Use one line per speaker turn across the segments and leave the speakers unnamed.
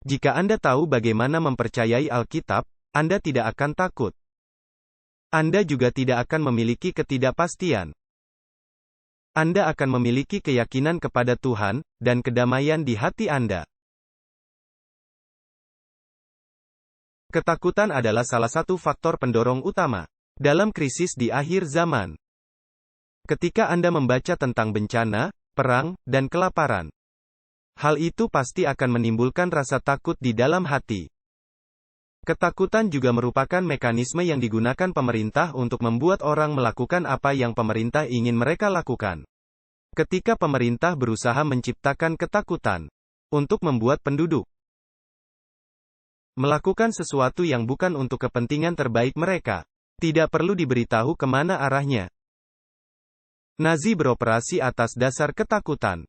Jika Anda tahu bagaimana mempercayai Alkitab, Anda tidak akan takut. Anda juga tidak akan memiliki ketidakpastian. Anda akan memiliki keyakinan kepada Tuhan, dan kedamaian di hati Anda. Ketakutan adalah salah satu faktor pendorong utama dalam krisis di akhir zaman. Ketika Anda membaca tentang bencana, perang, dan kelaparan, hal itu pasti akan menimbulkan rasa takut di dalam hati. Ketakutan juga merupakan mekanisme yang digunakan pemerintah untuk membuat orang melakukan apa yang pemerintah ingin mereka lakukan. Ketika pemerintah berusaha menciptakan ketakutan untuk membuat penduduk melakukan sesuatu yang bukan untuk kepentingan terbaik mereka, tidak perlu diberitahu kemana arahnya. Nazi beroperasi atas dasar ketakutan.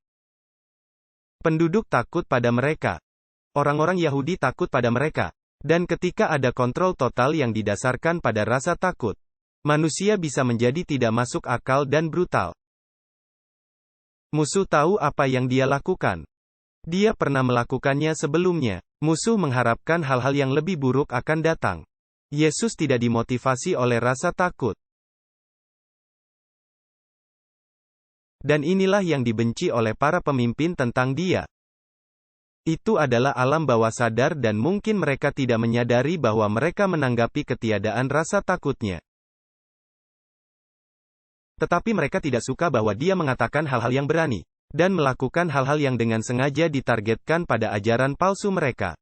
Penduduk takut pada mereka. Orang-orang Yahudi takut pada mereka. Dan ketika ada kontrol total yang didasarkan pada rasa takut, manusia bisa menjadi tidak masuk akal dan brutal. Musuh tahu apa yang dia lakukan. Dia pernah melakukannya sebelumnya. Musuh mengharapkan hal-hal yang lebih buruk akan datang. Yesus tidak dimotivasi oleh rasa takut. Dan inilah yang dibenci oleh para pemimpin tentang dia. Itu adalah alam bawah sadar dan mungkin mereka tidak menyadari bahwa mereka menanggapi ketiadaan rasa takutnya. Tetapi mereka tidak suka bahwa dia mengatakan hal-hal yang berani, dan melakukan hal-hal yang dengan sengaja ditargetkan pada ajaran palsu mereka.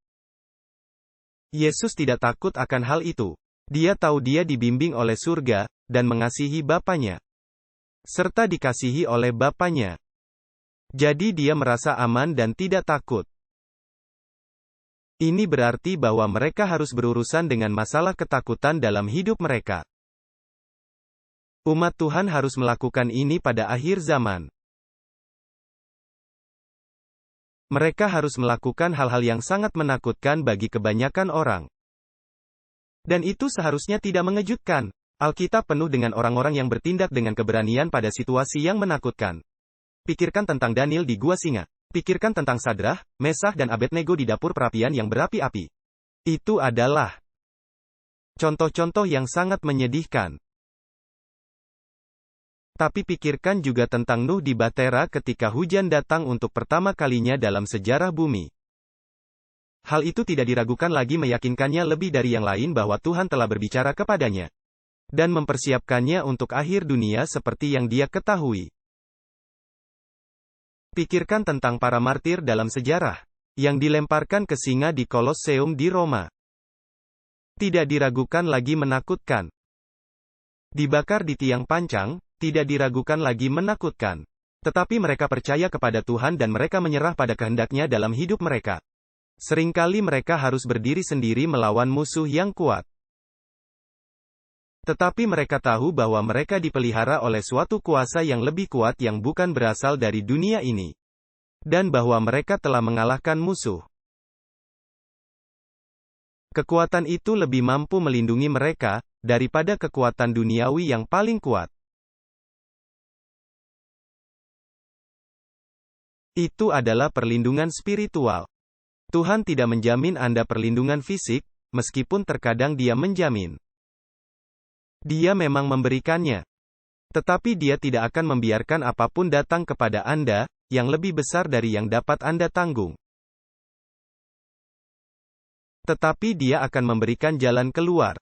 Yesus tidak takut akan hal itu. Dia tahu dia dibimbing oleh surga, dan mengasihi Bapanya. Serta dikasihi oleh Bapanya. Jadi dia merasa aman dan tidak takut. Ini berarti bahwa mereka harus berurusan dengan masalah ketakutan dalam hidup mereka. Umat Tuhan harus melakukan ini pada akhir zaman. Mereka harus melakukan hal-hal yang sangat menakutkan bagi kebanyakan orang. Dan itu seharusnya tidak mengejutkan. Alkitab penuh dengan orang-orang yang bertindak dengan keberanian pada situasi yang menakutkan. Pikirkan tentang Daniel di gua singa. Pikirkan tentang Sadrah, Mesakh dan Abednego di dapur perapian yang berapi-api. Itu adalah contoh-contoh yang sangat menyedihkan. Tapi pikirkan juga tentang Nuh di Bahtera ketika hujan datang untuk pertama kalinya dalam sejarah bumi. Hal itu tidak diragukan lagi meyakinkannya lebih dari yang lain bahwa Tuhan telah berbicara kepadanya. Dan mempersiapkannya untuk akhir dunia seperti yang dia ketahui. Pikirkan tentang para martir dalam sejarah, yang dilemparkan ke singa di Kolosseum di Roma. Tidak diragukan lagi menakutkan. Dibakar di tiang pancang, tidak diragukan lagi menakutkan. Tetapi mereka percaya kepada Tuhan dan mereka menyerah pada kehendaknya dalam hidup mereka. Seringkali mereka harus berdiri sendiri melawan musuh yang kuat. Tetapi mereka tahu bahwa mereka dipelihara oleh suatu kuasa yang lebih kuat yang bukan berasal dari dunia ini. Dan bahwa mereka telah mengalahkan musuh. Kekuatan itu lebih mampu melindungi mereka, daripada kekuatan duniawi yang paling kuat. Itu adalah perlindungan spiritual. Tuhan tidak menjamin Anda perlindungan fisik, meskipun terkadang Dia menjamin. Dia memang memberikannya. Tetapi Dia tidak akan membiarkan apapun datang kepada Anda, yang lebih besar dari yang dapat Anda tanggung. Tetapi Dia akan memberikan jalan keluar.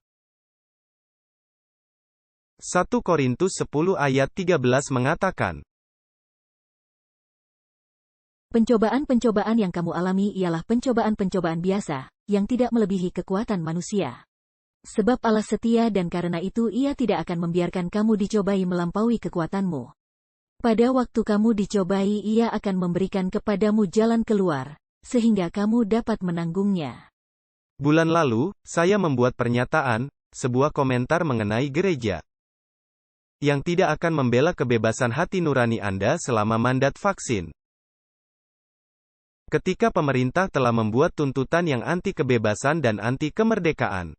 1 Korintus 10 ayat 13 mengatakan,
Pencobaan-pencobaan yang kamu alami ialah pencobaan-pencobaan biasa, yang tidak melebihi kekuatan manusia. Sebab Allah setia dan karena itu Ia tidak akan membiarkan kamu dicobai melampaui kekuatanmu. Pada waktu kamu dicobai Ia akan memberikan kepadamu jalan keluar, sehingga kamu dapat menanggungnya.
Bulan lalu, saya membuat pernyataan, sebuah komentar mengenai gereja yang tidak akan membela kebebasan hati nurani Anda selama mandat vaksin. Ketika pemerintah telah membuat tuntutan yang anti kebebasan dan anti kemerdekaan,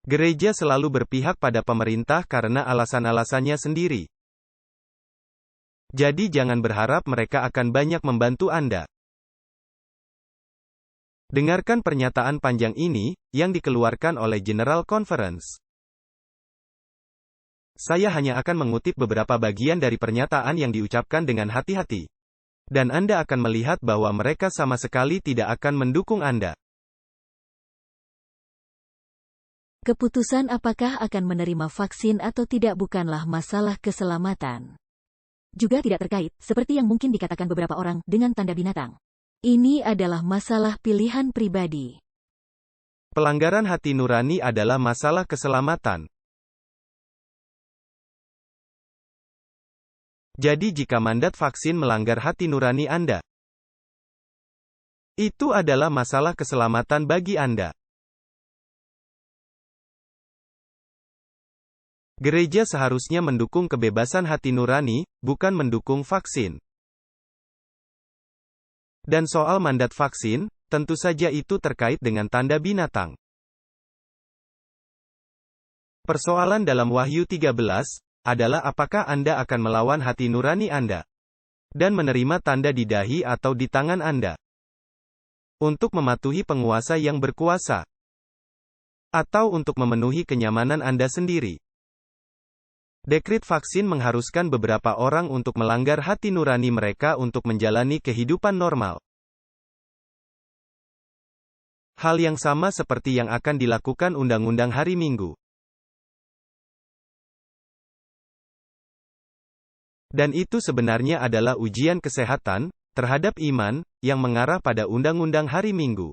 gereja selalu berpihak pada pemerintah karena alasan-alasannya sendiri. Jadi jangan berharap mereka akan banyak membantu Anda. Dengarkan pernyataan panjang ini, yang dikeluarkan oleh General Conference. Saya hanya akan mengutip beberapa bagian dari pernyataan yang diucapkan dengan hati-hati. Dan Anda akan melihat bahwa mereka sama sekali tidak akan mendukung Anda.
Keputusan apakah akan menerima vaksin atau tidak bukanlah masalah keselamatan. Juga tidak terkait, seperti yang mungkin dikatakan beberapa orang, dengan tanda binatang. Ini adalah masalah pilihan pribadi.
Pelanggaran hati nurani adalah masalah keselamatan. Jadi jika mandat vaksin melanggar hati nurani Anda, itu adalah masalah keselamatan bagi Anda. Gereja seharusnya mendukung kebebasan hati nurani, bukan mendukung vaksin. Dan soal mandat vaksin, tentu saja itu terkait dengan tanda binatang. Persoalan dalam Wahyu 13, adalah apakah Anda akan melawan hati nurani Anda dan menerima tanda di dahi atau di tangan Anda untuk mematuhi penguasa yang berkuasa, atau untuk memenuhi kenyamanan Anda sendiri. Dekret vaksin mengharuskan beberapa orang untuk melanggar hati nurani mereka untuk menjalani kehidupan normal. Hal yang sama seperti yang akan dilakukan Undang-Undang Hari Minggu. Dan itu sebenarnya adalah ujian kesehatan terhadap iman yang mengarah pada Undang-Undang Hari Minggu.